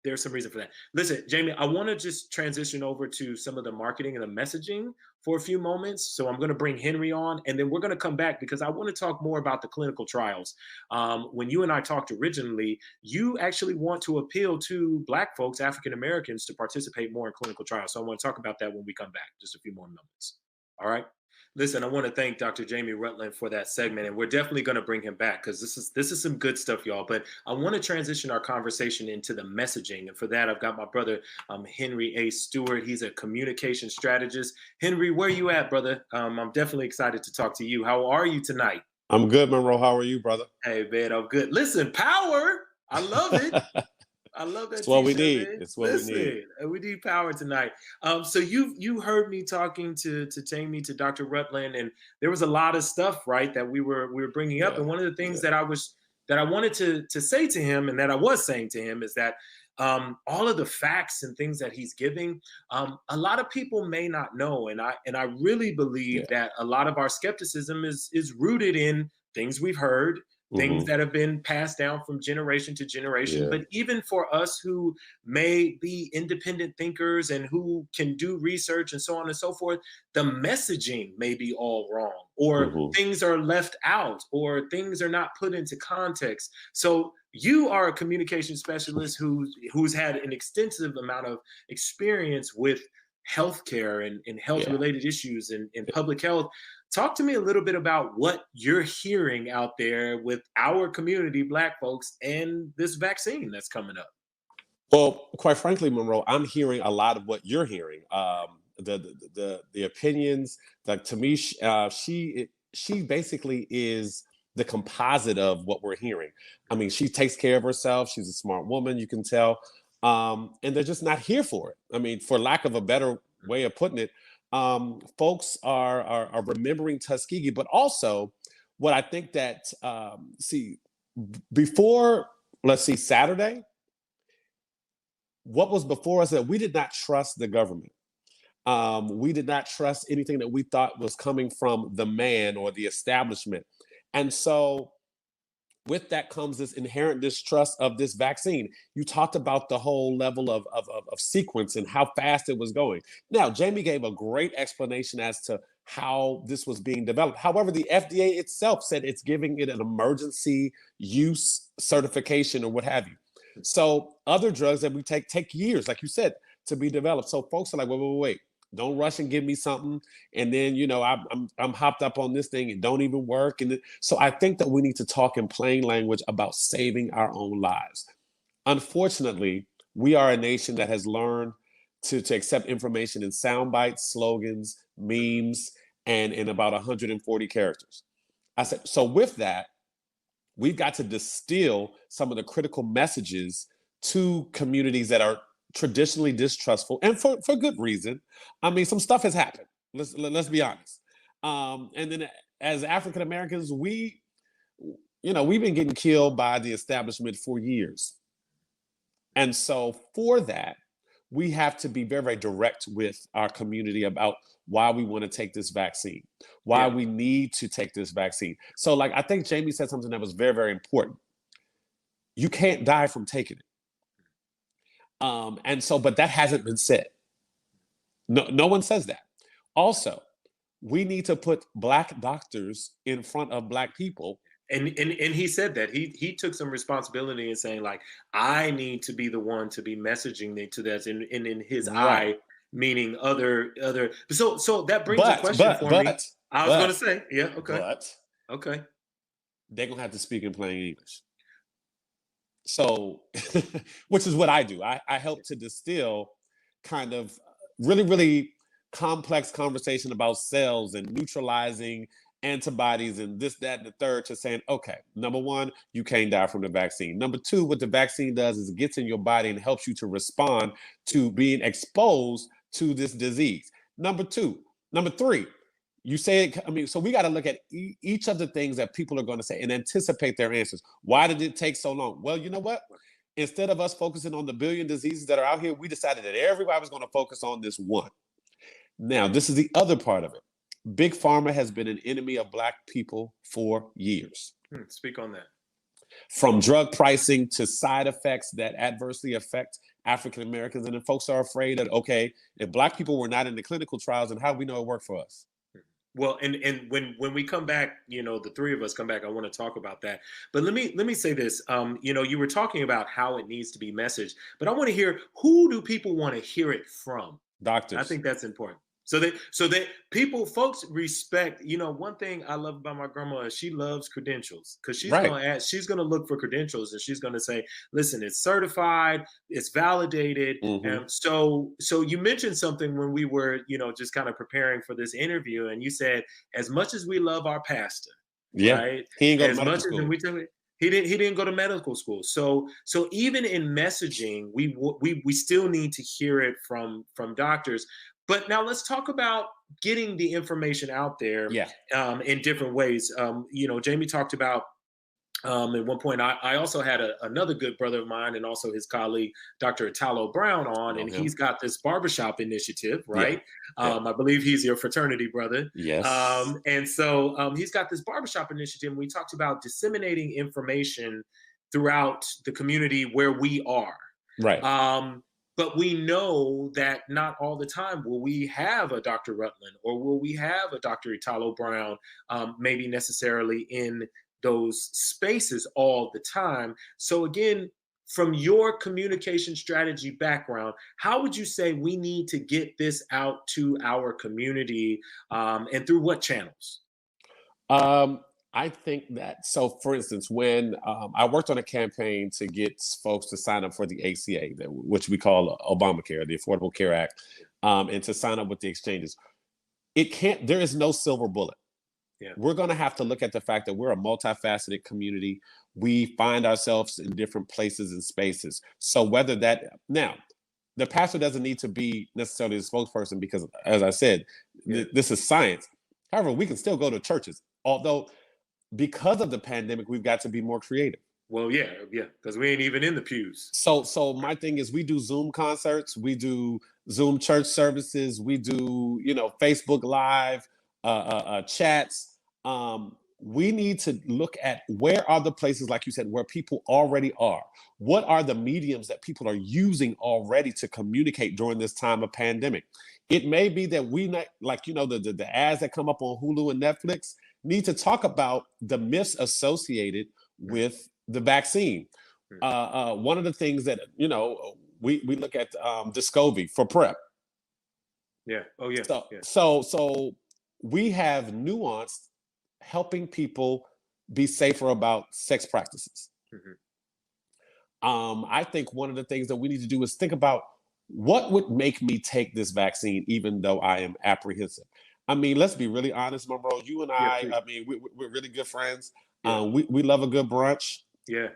there's some reason for that. Listen, Jamie, I want to just transition over to some of the marketing and the messaging for a few moments. So I'm going to bring Henry on, and then we're going to come back because I want to talk more about the clinical trials. When you and I talked originally, you actually want to appeal to Black folks, African Americans, to participate more in clinical trials. So I want to talk about that when we come back, just a few more moments. All right. Listen, I want to thank Dr. Jamie Rutland for that segment, and we're definitely going to bring him back because this is some good stuff, y'all. But I want to transition our conversation into the messaging, and for that, I've got my brother Henry A. Stewart. He's a communication strategist. Henry, where you at, brother? I'm definitely excited to talk to you. How are you tonight? I'm good, Monroe. How are you, brother? Hey, man, I'm good. Listen, power. I love it. I love that. It's what we need. Man. It's what we need. We need power tonight. So you heard me talking to Jamie, to Dr. Rutland, and there was a lot of stuff, right, that we were bringing up. And one of the things that I wanted to say to him, and that I was saying to him, is that all of the facts and things that he's giving, a lot of people may not know, and I really believe that a lot of our skepticism is rooted in things we've heard. Things that have been passed down from generation to generation. But even for us who may be independent thinkers and who can do research and so on and so forth, the messaging may be all wrong, or things are left out, or things are not put into context. So you are a communication specialist who's had an extensive amount of experience with healthcare and health-related issues and public health. Talk to me a little bit about what you're hearing out there with our community, Black folks, and this vaccine that's coming up. Well, quite frankly, Monroe, I'm hearing a lot of what you're hearing. The opinions. Like, to me, she basically is the composite of what we're hearing. I mean, she takes care of herself. She's a smart woman, you can tell, and they're just not here for it. I mean, for lack of a better way of putting it. Folks are remembering Tuskegee, but also what I think that, before, Saturday, what was before us, that we did not trust the government. We did not trust anything that we thought was coming from the man or the establishment. And so with that comes this inherent distrust of this vaccine. You talked about the whole level of sequence and how fast it was going. Now, Jamie gave a great explanation as to how this was being developed. However, the FDA itself said it's giving it an emergency use certification or what have you. So other drugs that we take years, like you said, to be developed. So folks are like, wait. Don't rush and give me something, and then I'm hopped up on this thing and don't even work. And so I think that we need to talk in plain language about saving our own lives. Unfortunately, we are a nation that has learned to accept information in sound bites, slogans, memes, and in about 140 characters. I said, so with that, we've got to distill some of the critical messages to communities that are traditionally distrustful, and for good reason. I mean, some stuff has happened. Let's be honest. And then as African Americans, we've been getting killed by the establishment for years. And so for that, we have to be very, very direct with our community about why we want to take this vaccine, why we need to take this vaccine. So like, I think Jamie said something that was very, very important. You can't die from taking it. But that hasn't been said. No one says that. Also, we need to put Black doctors in front of Black people. And he said that he took some responsibility in saying, like, I need to be the one to be messaging to that, and in his eye, meaning other. So that brings a question for me. I was going to say, okay. They're going to have to speak in plain English. So, which is what I do. I help to distill kind of really, really complex conversation about cells and neutralizing antibodies and this, that, and the third, to saying, okay, number one, you can't die from the vaccine. Number two, what the vaccine does is it gets in your body and helps you to respond to being exposed to this disease. Number three, you say it, I mean, so we got to look at each of the things that people are going to say and anticipate their answers. Why did it take so long? Well, you know what? Instead of us focusing on the billion diseases that are out here, we decided that everybody was going to focus on this one. Now, this is the other part of it. Big Pharma has been an enemy of Black people for years. Speak on that. From drug pricing to side effects that adversely affect African Americans. And then folks are afraid that, okay, if Black people were not in the clinical trials, then how do we know it worked for us? Well, and when we come back, the three of us come back, I want to talk about that. But let me say this. You were talking about how it needs to be messaged, but I want to hear, who do people want to hear it from? Doctors. I think that's important. So that folks respect, one thing I love about my grandma is she loves credentials, because she's going to look for credentials, and she's going to say, listen, it's certified, it's validated. And so you mentioned something when we were, just kind of preparing for this interview, and you said, as much as we love our pastor, right? He ain't go to medical school. He didn't go to medical school. So even in messaging, we still need to hear it from doctors. But now let's talk about getting the information out there in different ways. Jamie talked about at one point, I also had another good brother of mine and also his colleague, Dr. Italo Brown, on, and he's got this barbershop initiative, right? I believe he's your fraternity brother. Yes. And so he's got this barbershop initiative. And we talked about disseminating information throughout the community where we are. Right. But we know that not all the time will we have a Dr. Rutland, or will we have a Dr. Italo Brown, maybe necessarily in those spaces all the time. So again, from your communication strategy background, how would you say we need to get this out to our community, and through what channels? I think that, so for instance, when I worked on a campaign to get folks to sign up for the ACA, which we call Obamacare, the Affordable Care Act, and to sign up with the exchanges, there is no silver bullet. We're going to have to look at the fact that we're a multifaceted community. We find ourselves in different places and spaces. So now, the pastor doesn't need to be necessarily the spokesperson, because, as I said, this is science. However, we can still go to churches, although because of the pandemic, we've got to be more creative. Well, because we ain't even in the pews. So my thing is, we do Zoom concerts, we do Zoom church services, we do, Facebook Live, chats. We need to look at where are the places, like you said, where people already are. What are the mediums that people are using already to communicate during this time of pandemic? It may be that we not, like, the ads that come up on Hulu and Netflix need to talk about the myths associated with the vaccine. One of the things that, we look at Discovery for PrEP. Yeah. Oh, yeah. So we have nuanced helping people be safer about sex practices. I think one of the things that we need to do is think about what would make me take this vaccine, even though I am apprehensive? I mean, let's be really honest, Monroe. You and I mean, we're really good friends. Yeah. We love a good brunch. Yeah.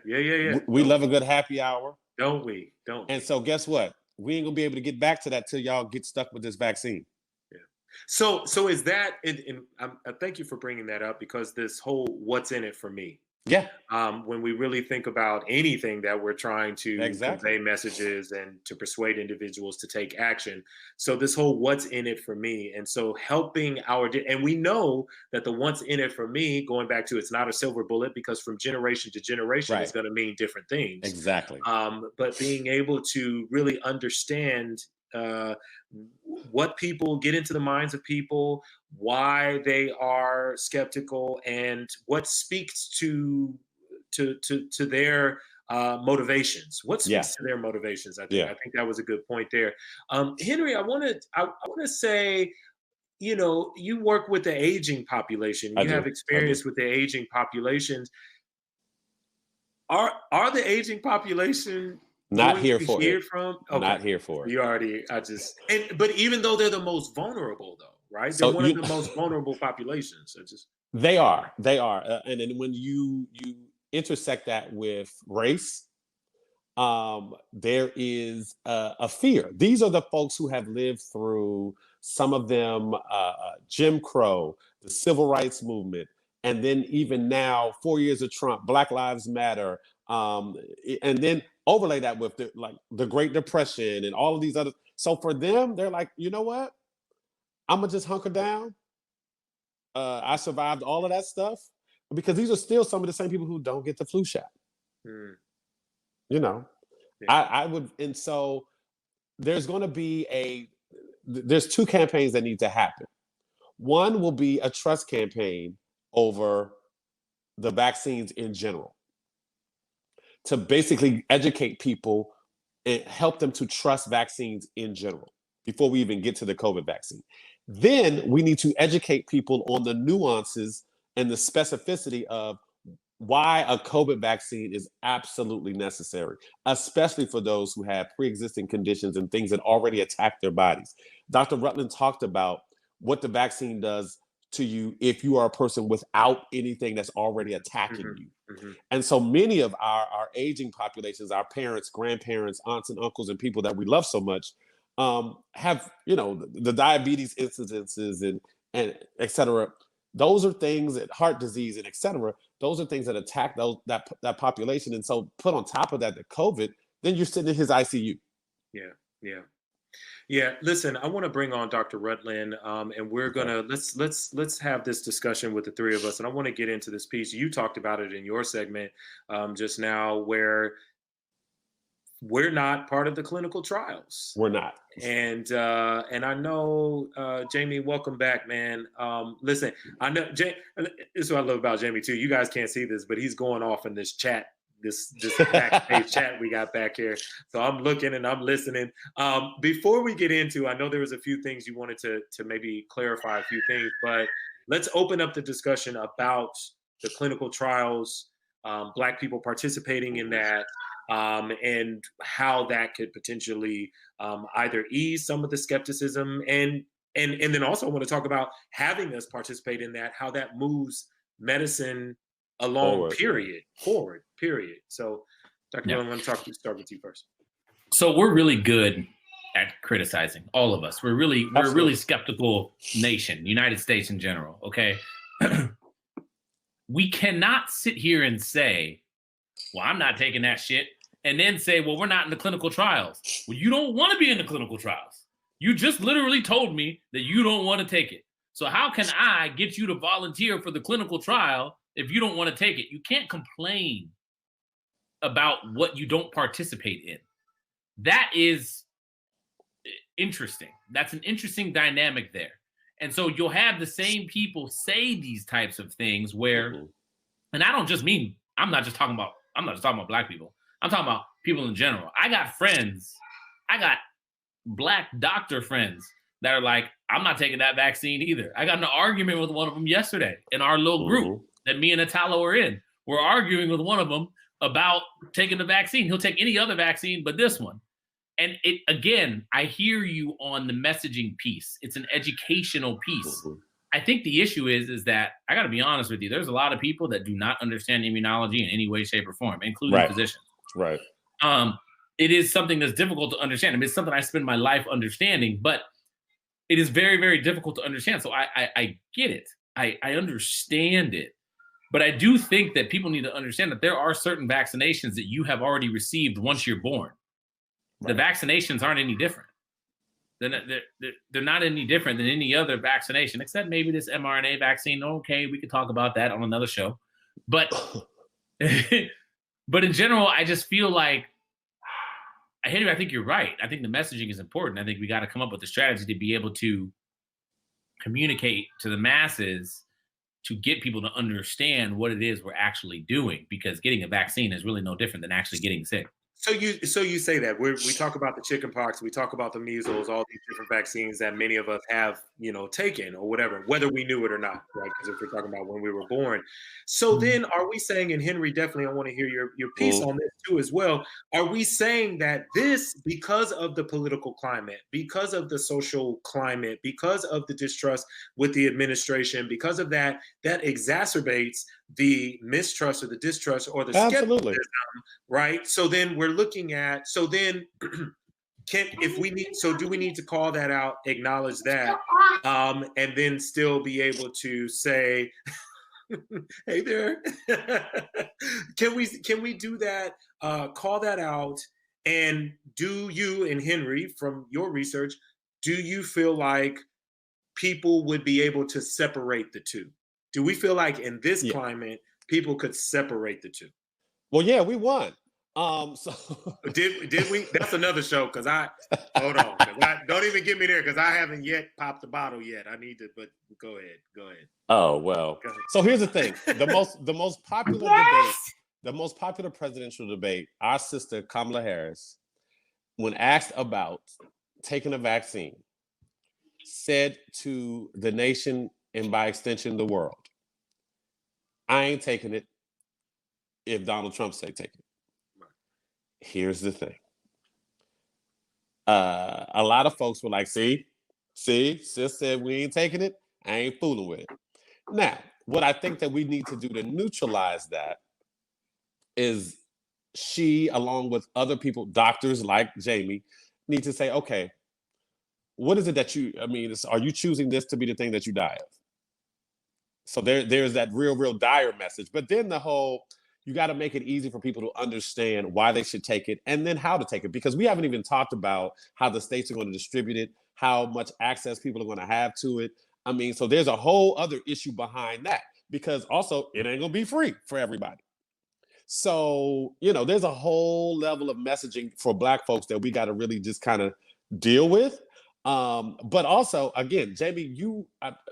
We love a good happy hour. Don't we? And so guess what? We ain't gonna be able to get back to that till y'all get stuck with this vaccine. Yeah. So is that? And I thank you for bringing that up, because this whole "what's in it for me." Yeah. When we really think about anything that we're trying to Exactly. convey messages and to persuade individuals to take action. So this whole "what's in it for me," and so helping and we know that the "what's in it for me," going back to, it's not a silver bullet, because from generation to generation, it's going to mean different things. Exactly. But being able to really understand what people get into the minds of people, why they are skeptical, and what speaks to their motivations. What speaks to their motivations? I think that was a good point there. Henry, I want to say, you work with the aging population. You have experience with the aging populations. Are the aging population not here for it? Okay. Not here for it. You already, but even though they're the most vulnerable, though, right? They're one of the most vulnerable populations. They are. And then when you intersect that with race, there is a fear. These are the folks who have lived through, some of them, Jim Crow, the civil rights movement, and then even now, 4 years of Trump, Black Lives Matter, and then overlay that with the Great Depression and all of these other. So for them, they're like, you know what? I'm gonna just hunker down. I survived all of that stuff, because these are still some of the same people who don't get the flu shot. I would, and so there's going to be there's two campaigns that need to happen. One will be a trust campaign over the vaccines in general, to basically educate people and help them to trust vaccines in general before we even get to the COVID vaccine. Then we need to educate people on the nuances and the specificity of why a COVID vaccine is absolutely necessary, especially for those who have pre-existing conditions and things that already attack their bodies. Dr. Rutland talked about what the vaccine does to you if you are a person without anything that's already attacking you. And so many of our aging populations, our parents, grandparents, aunts and uncles, and people that we love so much, have, the diabetes incidences and et cetera. Those are things that heart disease and et cetera. Those are things that attack that population. And so put on top of that, the COVID, then you're sitting in his ICU. Yeah. Listen, I want to bring on Dr. Rutland, and we're gonna let's have this discussion with the three of us. And I want to get into this piece. You talked about it in your segment just now, where we're not part of the clinical trials. We're not. And I know, Jamie, welcome back, man. Listen, I know, this is what I love about Jamie too. You guys can't see this, but he's going off in this chat, this backstage chat we got back here. So I'm looking and I'm listening. Before we get into, I know there was a few things you wanted to maybe clarify a few things, but let's open up the discussion about the clinical trials, Black people participating in that, and how that could potentially either ease some of the skepticism, and then also I want to talk about having us participate in that, how that moves medicine along, forward, period. So, Dr. Miller, I'm going to start with you first. So we're really good at criticizing, all of us. We're a really skeptical nation, United States in general, okay? We cannot sit here and say, well, I'm not taking that shit, and then say, well, we're not in the clinical trials. Well, you don't want to be in the clinical trials. You just literally told me that you don't want to take it. So how can I get you to volunteer for the clinical trial if you don't want to take it? You can't complain about what you don't participate in. That is interesting. That's an interesting dynamic there. And so you'll have the same people say these types of things where, and I don't just mean, I'm not just talking about Black people. I'm talking about people in general. I got Black doctor friends that are like, I'm not taking that vaccine either. I got in an argument with one of them yesterday in our little group that me and Italo are in. We're arguing with one of them about taking the vaccine. He'll take any other vaccine but this one. And it, again, I hear you on the messaging piece. It's an educational piece. Mm-hmm. I think the issue is that I got to be honest with you. There's a lot of people that do not understand immunology in any way, shape, or form, including physicians. Right. It is something that's difficult to understand. I mean, it's something I spend my life understanding, but it is very, very difficult to understand. So I get it. I understand it. But I do think that people need to understand that there are certain vaccinations that you have already received once you're born. Right. The vaccinations aren't any different. They're not any different than any other vaccination, except maybe this mRNA vaccine. Okay, we could talk about that on another show. But but in general, I just feel like, Henry, I think you're right. I think the messaging is important. I think we got to come up with a strategy to be able to communicate to the masses to get people to understand what it is we're actually doing, because getting a vaccine is really no different than actually getting sick. So you say that we talk about the chicken pox, we talk about the measles, all these different vaccines that many of us have, taken or whatever, whether we knew it or not, right? Because if we're talking about when we were born. So then are we saying, and Henry, definitely I want to hear your piece on this too as well. Are we saying that this, because of the political climate, because of the social climate, because of the distrust with the administration, because of that exacerbates the mistrust or the distrust or the skepticism, right? So then we're looking at, do we need to call that out, acknowledge that, and then still be able to say, hey there, can we do that, call that out? And do you, and Henry, from your research, do you feel like people would be able to separate the two? Do we feel like in this climate, people could separate the two? Well, yeah, we won. So did we? That's another show. Cause hold on. Don't even get me there. Cause I haven't yet popped the bottle yet. I need to, but go ahead. Oh, well. So here's the thing. The most popular debate, the most popular presidential debate, our sister Kamala Harris, when asked about taking a vaccine, said to the nation and by extension, the world, I ain't taking it if Donald Trump say take it. Here's the thing. A lot of folks were like, see, sis said we ain't taking it. I ain't fooling with it. Now, what I think that we need to do to neutralize that is she, along with other people, doctors like Jamie, need to say, okay, what is it that are you choosing this to be the thing that you die of? So there's that real dire message. But then you got to make it easy for people to understand why they should take it and then how to take it. Because we haven't even talked about how the states are going to distribute it, how much access people are going to have to it. So there's a whole other issue behind that, because also it ain't going to be free for everybody. So, there's a whole level of messaging for Black folks that we got to really just kind of deal with. But also, again, Jamie,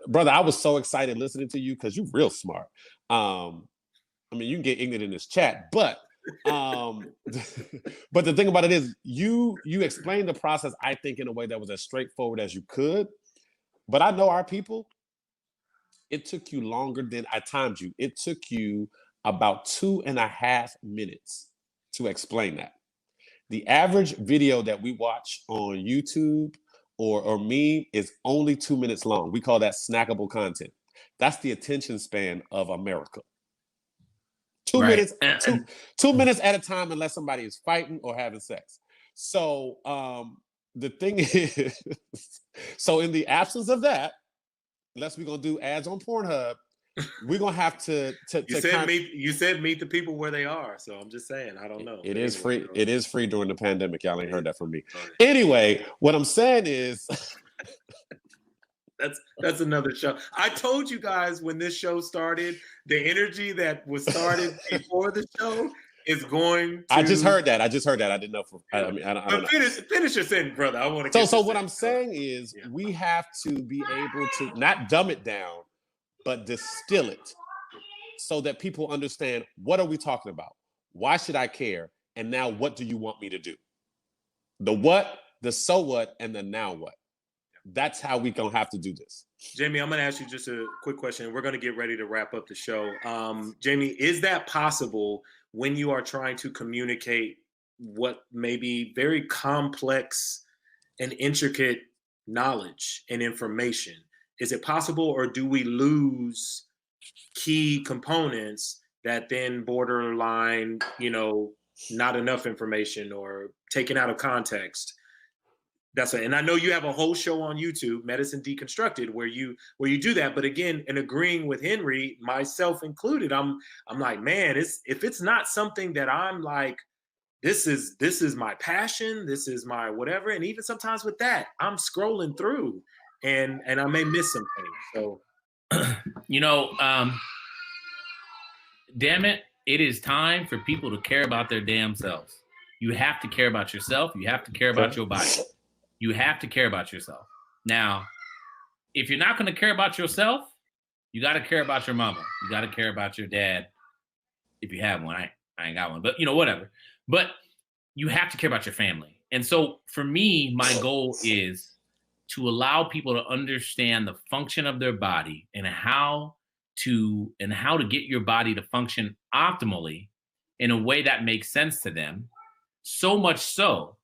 brother, I was so excited listening to you because you're real smart. You can get ignorant in this chat, but but the thing about it is you explained the process, I think, in a way that was as straightforward as you could. But I know our people, it took you longer than I timed you. It took you about 2.5 minutes to explain that. The average video that we watch on YouTube or meme is only 2 minutes long. We call that snackable content. That's the attention span of America. 2 minutes, 2 minutes at a time, unless somebody is fighting or having sex. So the thing is, so in the absence of that, unless we're gonna do ads on Pornhub, we're gonna have to you said meet the people where they are. So I'm just saying, I don't know. It is free. It is free during the pandemic. Y'all ain't heard that from me. Anyway, what I'm saying is that's another show. I told you guys when this show started, the energy that was started before the show is going to... I just heard that. I didn't know. I don't know. Finish your sentence, brother. I want to. So what I'm saying is, we have to be able to not dumb it down, but distill it so that people understand, what are we talking about? Why should I care? And now what do you want me to do? The what, the so what, and the now what. That's how we gonna have to do this. Jamie, I'm gonna ask you just a quick question. We're gonna get ready to wrap up the show. Jamie, is that possible when you are trying to communicate what may be very complex and intricate knowledge and information? Is it possible, or do we lose key components that then borderline, not enough information or taken out of context? That's it. And I know you have a whole show on YouTube, Medicine Deconstructed, where you do that. But again, in agreeing with Henry, myself included, I'm like, man, if it's not something that I'm like, this is my passion, this is my whatever. And even sometimes with that, I'm scrolling through and I may miss some things. So damn it, it is time for people to care about their damn selves. You have to care about yourself. You have to care about your body. You have to care about yourself. Now, if you're not going to care about yourself, you got to care about your mama. You got to care about your dad. If you have one, I ain't got one, but whatever. But you have to care about your family. And so for me, my goal is to allow people to understand the function of their body and how to get your body to function optimally in a way that makes sense to them. So much so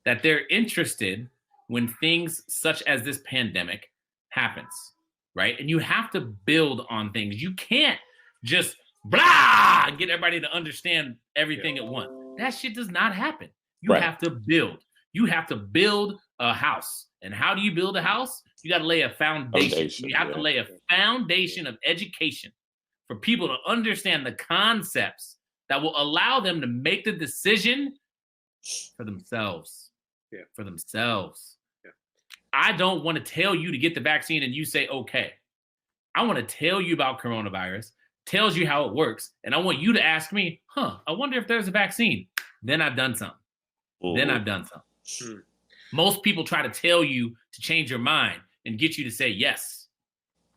that they're interested when things such as this pandemic happens, right? And you have to build on things. You can't just blah and get everybody to understand everything at once. That shit does not happen. You have to build. You have to build a house. And how do you build a house? You got to lay a foundation. You have to lay a foundation of education for people to understand the concepts that will allow them to make the decision for themselves. For themselves. I don't want to tell you to get the vaccine and you say, okay. I want to tell you about coronavirus, tells you how it works, and I want you to ask me, I wonder if there's a vaccine. Then I've done something. Most people try to tell you to change your mind and get you to say yes.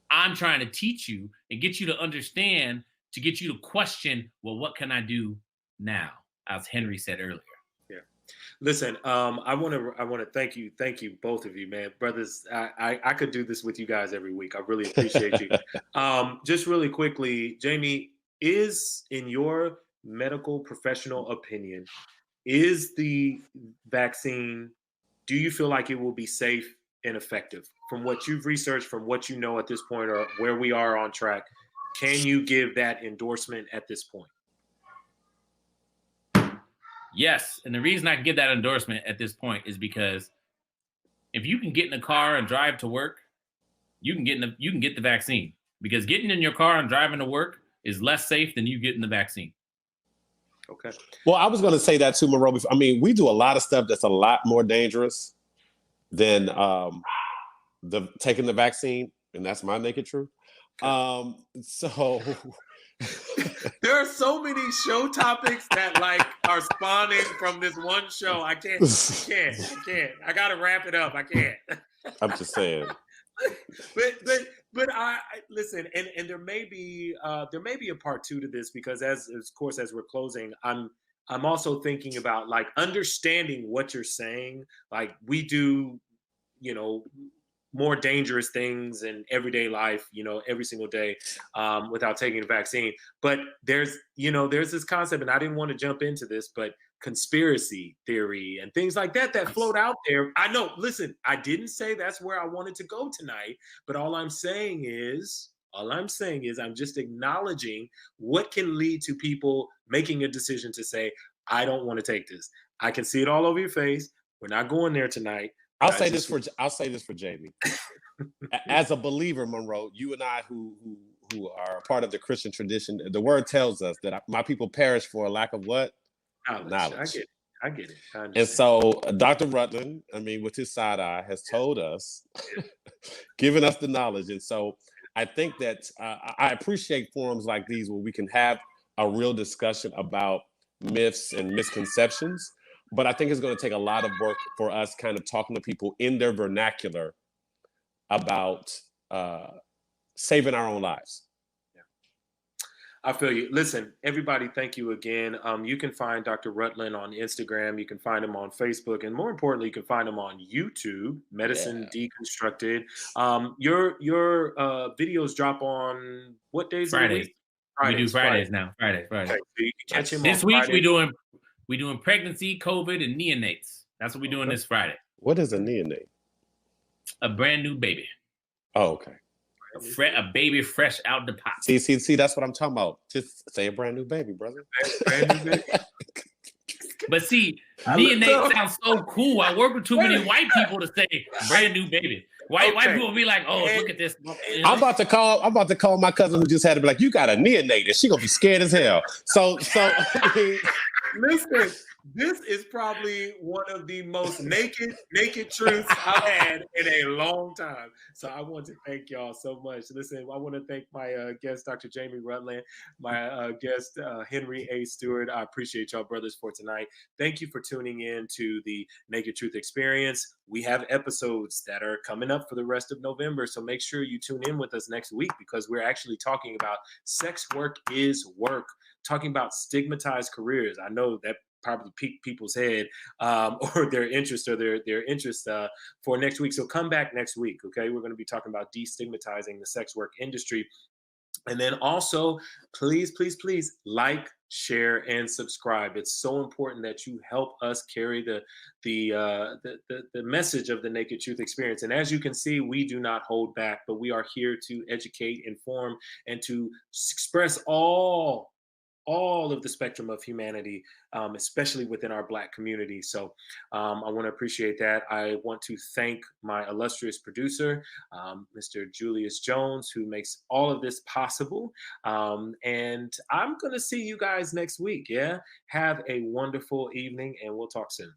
I'm trying to teach you and get you to understand, to get you to question, well, what can I do now? As Henry said earlier. Listen, I want to thank you, both of you, man, brothers. I could do this with you guys every week. I really appreciate you. Just really quickly, Jamie, is, in your medical professional opinion, is the vaccine, do you feel like it will be safe and effective? From what you've researched, from what you know at this point, or where we are on track, can you give that endorsement at this point? Yes, and the reason I can give that endorsement at this point is because if you can get in a car and drive to work, you can get the vaccine, because getting in your car and driving to work is less safe than you getting the vaccine. Okay. Well, I was going to say that too, Monroe. I mean, we do a lot of stuff that's a lot more dangerous than taking the vaccine, and that's my naked truth. So. There are so many show topics that are spawning from this one show. I can't. I gotta wrap it up. I can't. I'm just saying. But I listen, and there may be a part 2 to this, because as we're closing, I'm also thinking about understanding what you're saying. We do, more dangerous things in everyday life, every single day, without taking the vaccine. But there's this concept, and I didn't want to jump into this, but conspiracy theory and things like that float out there. I know, listen, I didn't say that's where I wanted to go tonight, but all I'm saying is I'm just acknowledging what can lead to people making a decision to say, I don't want to take this. I can see it all over your face. We're not going there tonight. I'll say this for Jamie. As a believer, Monroe, you and I who are a part of the Christian tradition, the word tells us that my people perish for a lack of what? Knowledge. I get it. And so Dr. Rutland, with his side eye, has told us, given us the knowledge. And so I think that I appreciate forums like these where we can have a real discussion about myths and misconceptions. But I think it's going to take a lot of work for us kind of talking to people in their vernacular about saving our own lives. Yeah. I feel you. Listen, everybody, thank you again. You can find Dr. Rutland on Instagram. You can find him on Facebook. And more importantly, you can find him on YouTube, Medicine Deconstructed. Your videos drop on what days? Fridays. We do Fridays now. Friday. Okay, so you can catch him this on week. Friday. We're doing pregnancy, COVID, and neonates. That's what we're doing this Friday. What is a neonate? A brand new baby. Oh, okay. A baby fresh out the pot. See, that's what I'm talking about. Just say a brand new baby, brother. Brand new baby. But see, neonate sounds so cool. I work with too many white people to say brand new baby. White people be like, oh, look at this. I'm about to call my cousin who just had to be like, you got a neonate, and she gonna be scared as hell. So listen, this is probably one of the most naked truths I've had in a long time. So I want to thank y'all so much. Listen, I want to thank my guest, Dr. Jamie Rutland, my guest, Henry A. Stewart. I appreciate y'all, brothers, for tonight. Thank you for tuning in to the Naked Truth Experience. We have episodes that are coming up for the rest of November. So make sure you tune in with us next week, because we're actually talking about sex work is work, talking about stigmatized careers. I know that probably pique people's head or their interest for next week. So come back next week. Okay. We're going to be talking about destigmatizing the sex work industry. And then also, please like, share, and subscribe. It's so important that you help us carry the message of the Naked Truth Experience. And as you can see, we do not hold back, but we are here to educate, inform, and to express all of the spectrum of humanity, especially within our Black community. So I want to appreciate that. I want to thank my illustrious producer, Mr. Julius Jones, who makes all of this possible. And I'm going to see you guys next week. Yeah. Have a wonderful evening, and we'll talk soon.